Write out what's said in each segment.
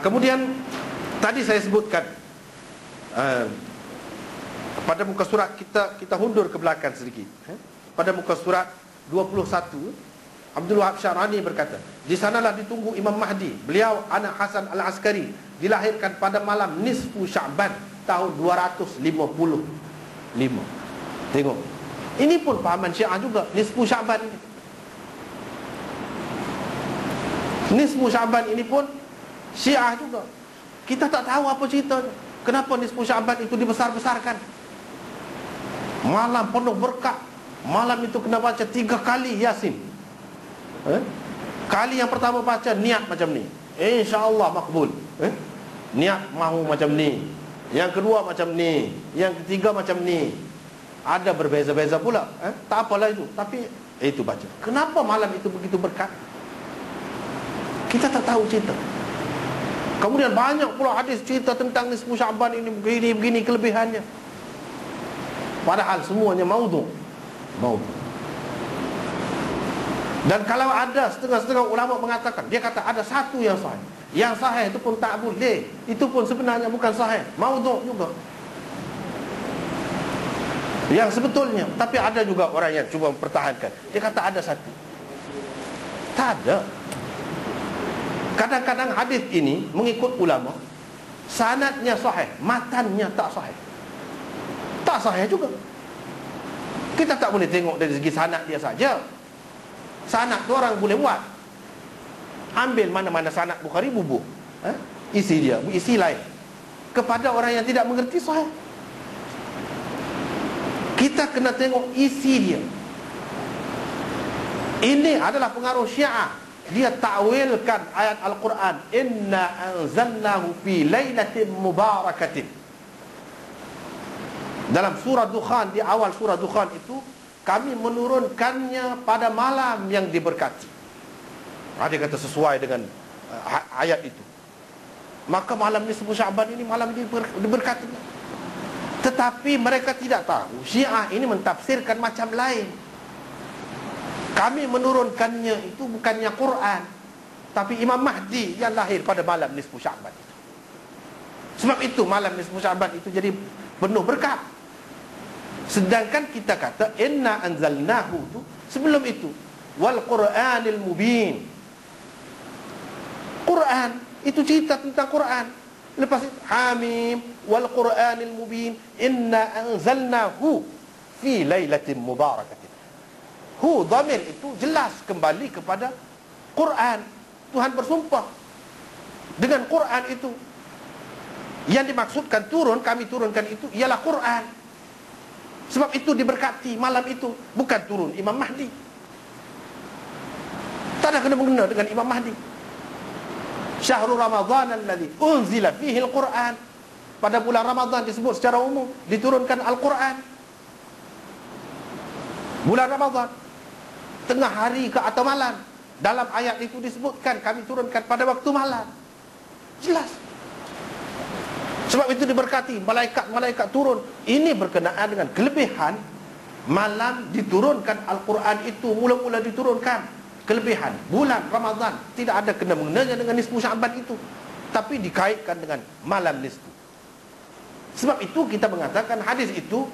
Kemudian tadi saya sebutkan pada muka surat kita hundur ke belakang sedikit. Pada muka surat 21, Abdul Wahab Syarani berkata, di sanalah ditunggu Imam Mahdi. Beliau anak Hasan Al-Askari, dilahirkan pada malam nisfu Sya'ban tahun 255. Tengok, ini pun pahaman Syiah juga, nisfu Sya'ban ini. Nisfu Sya'ban ini pun Syiah juga. Kita tak tahu apa ceritanya. Kenapa nisfu Sya'ban itu dibesar-besarkan? Malam penuh berkah. Malam itu kena baca 3 kali Yasin. Kali yang pertama baca niat macam ni, InsyaAllah makbul. Niat mahu macam ni. Yang kedua macam ni. Yang ketiga macam ni. Ada berbeza-beza pula. Tak apalah itu, tapi itu baca. Kenapa malam itu begitu berkat? Kita tak tahu cerita. Kemudian banyak pula hadis cerita tentang nisfu Sya'ban ini begini kelebihannya. Padahal semuanya maudhu'. Dan kalau ada setengah-setengah ulama mengatakan, dia kata ada satu yang sahih. Yang sahih itu pun tak boleh. Itu pun sebenarnya bukan sahih, maudhu' juga. Yang sebetulnya, tapi ada juga orang yang cuba mempertahankan. Dia kata ada satu. Tak ada. Kadang-kadang hadis ini mengikut ulama, sanadnya sahih, matannya tak sahih. Tak sahih juga. Kita tak boleh tengok dari segi sanad dia saja. Sanad tu orang boleh buat. Ambil mana-mana sanad Bukhari, bubuh isi dia, isi lain. Kepada orang yang tidak mengerti sahih, kita kena tengok isi dia. Ini adalah pengaruh Syiah. Dia takwilkan ayat Al-Quran, inna anzalnahu fi lailatin mubarakatin. Dalam surah Dukhan, di awal surah Dukhan itu, kami menurunkannya pada malam yang diberkati. Dia kata sesuai dengan ayat itu. Maka malam nisfu Sya'ban ini malam diberkati. Tetapi mereka tidak tahu, Syiah ini mentafsirkan macam lain. Kami menurunkannya itu bukannya Quran, tapi Imam Mahdi yang lahir pada malam nisfu Sya'ban itu. Sebab itu malam nisfu Sya'ban itu jadi penuh berkat. Sedangkan kita kata inna anzalnahu tu sebelum itu, wal Qur'anil mubin. Quran itu cerita tentang Quran. Lepas itu Hamim wal Qur'anil mubin, inna anzalnahu fi lailatin mubarakatin. Hu dhamir itu jelas kembali kepada Quran. Tuhan bersumpah dengan Quran itu. Yang dimaksudkan turun, kami turunkan itu ialah Quran. Sebab itu diberkati malam itu, bukan turun Imam Mahdi. Tak ada kena-mengena dengan Imam Mahdi. Syahrul Ramadhan alladhi unzila fihi al-Quran. Pada bulan Ramadhan disebut secara umum diturunkan Al-Quran. Bulan Ramadhan, tengah hari ke atau malam. Dalam ayat itu disebutkan kami turunkan pada waktu malam. Jelas. Sebab itu diberkati, malaikat-malaikat turun. Ini berkenaan dengan kelebihan malam diturunkan Al-Quran itu, mula-mula diturunkan. Kelebihan bulan Ramadhan tidak ada kena-mengenanya dengan nisfu Sya'ban itu, tapi dikaitkan dengan malam nisfu. Sebab itu kita mengatakan hadis itu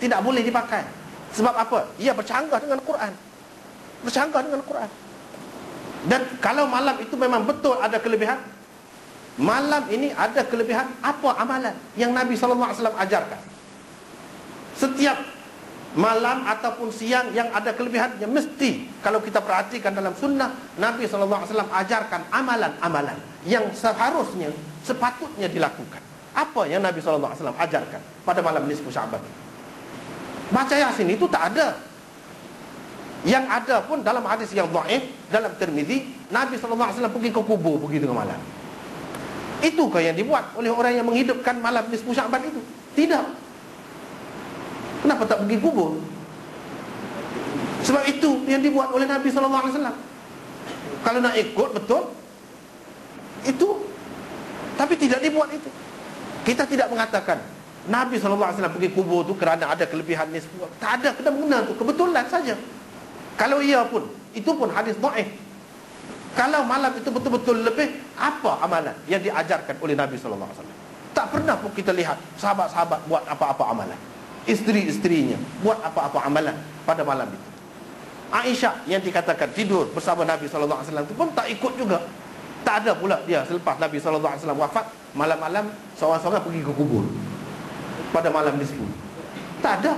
tidak boleh dipakai. Sebab apa? Ia bercanggah dengan Quran. Bercanggah dengan Quran. Dan kalau malam itu memang betul ada kelebihan, malam ini ada kelebihan, apa amalan yang Nabi SAW ajarkan? Setiap malam ataupun siang yang ada kelebihannya, mesti kalau kita perhatikan dalam sunnah, Nabi SAW ajarkan amalan-amalan yang seharusnya, sepatutnya dilakukan. Apa yang Nabi SAW ajarkan pada malam nisfu Sya'ban? Baca Yasin itu tak ada. Yang ada pun dalam hadis yang dhaif, dalam Tirmizi, Nabi SAW pergi ke kubur begitu tengah malam. Itukah yang dibuat oleh orang yang menghidupkan malam nisfu Sya'ban itu? Tidak. Kenapa tak pergi kubur? Sebab itu yang dibuat oleh Nabi SAW. Kalau nak ikut betul itu, tapi tidak dibuat itu. Kita tidak mengatakan Nabi SAW pergi kubur itu kerana ada kelebihan nisfu. Tak ada kena mengena itu, kebetulan saja. Kalau ia pun, itu pun hadis dhaif. Kalau malam itu betul-betul lebih, apa amalan yang diajarkan oleh Nabi SAW? Tak pernah pun kita lihat sahabat-sahabat buat apa-apa amalan. Isteri-isterinya buat apa-apa amalan pada malam itu. Aisyah yang dikatakan tidur bersama Nabi SAW itu pun tak ikut juga. Tak ada pula dia selepas Nabi SAW wafat, malam-malam seorang-seorang pergi ke kubur pada malam nisfu. Tak ada.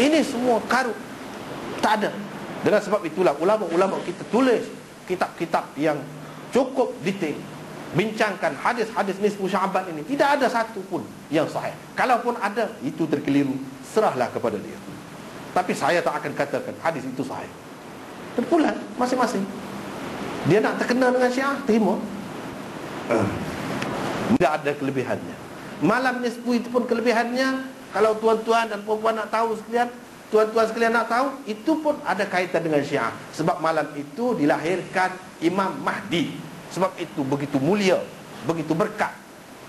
Ini semua karut. Tak ada. Dengan sebab itulah ulama-ulama kita tulis kitab-kitab yang cukup detail, bincangkan hadis-hadis nisfu Sya'ban ini. Tidak ada satu pun yang sahih. Kalaupun ada, itu terkeliru, serahlah kepada dia. Tapi saya tak akan katakan hadis itu sahih. Terpulang masing-masing. Dia nak terkena dengan Syiah, terima. Tidak ada kelebihannya. Malam nisfu itu pun kelebihannya, kalau tuan-tuan dan puan-puan nak tahu sekalian, tuan-tuan sekalian nak tahu, itu pun ada kaitan dengan Syiah. Sebab malam itu dilahirkan Imam Mahdi. Sebab itu begitu mulia, begitu berkat.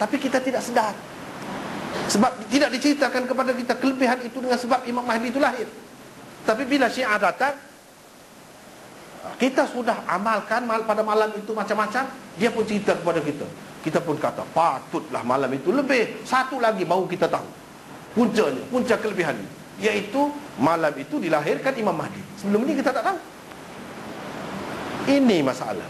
Tapi kita tidak sedar. Sebab tidak diceritakan kepada kita kelebihan itu dengan sebab Imam Mahdi itu lahir. Tapi bila Syiah datang, kita sudah amalkan pada malam itu macam-macam, dia pun cerita kepada kita. Kita pun kata, patutlah malam itu lebih. Satu lagi baru kita tahu puncanya, punca kelebihannya, iaitu malam itu dilahirkan Imam Mahdi. Sebelum ini kita tak tahu. Ini masalah.